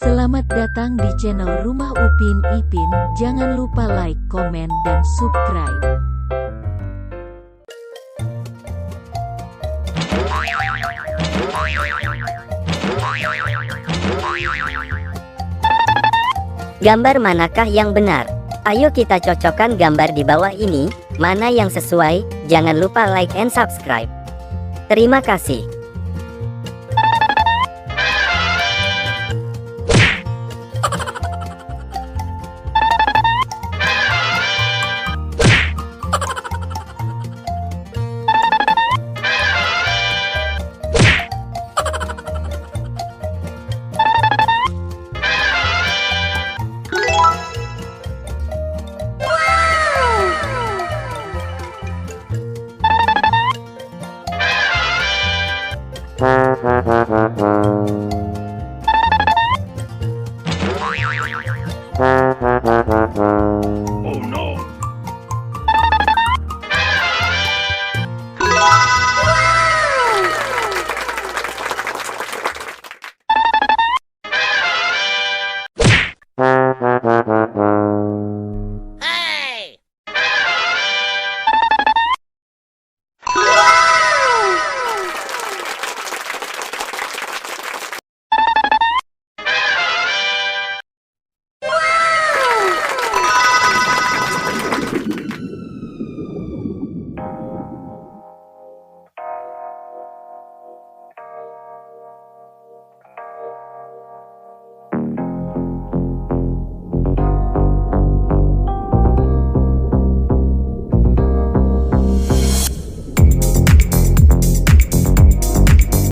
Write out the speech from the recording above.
Selamat datang di channel Rumah Upin Ipin. Jangan lupa like, komen, dan subscribe. Gambar manakah yang benar? Ayo kita cocokkan gambar di bawah ini, mana yang sesuai. Jangan lupa like and subscribe. Terima kasih.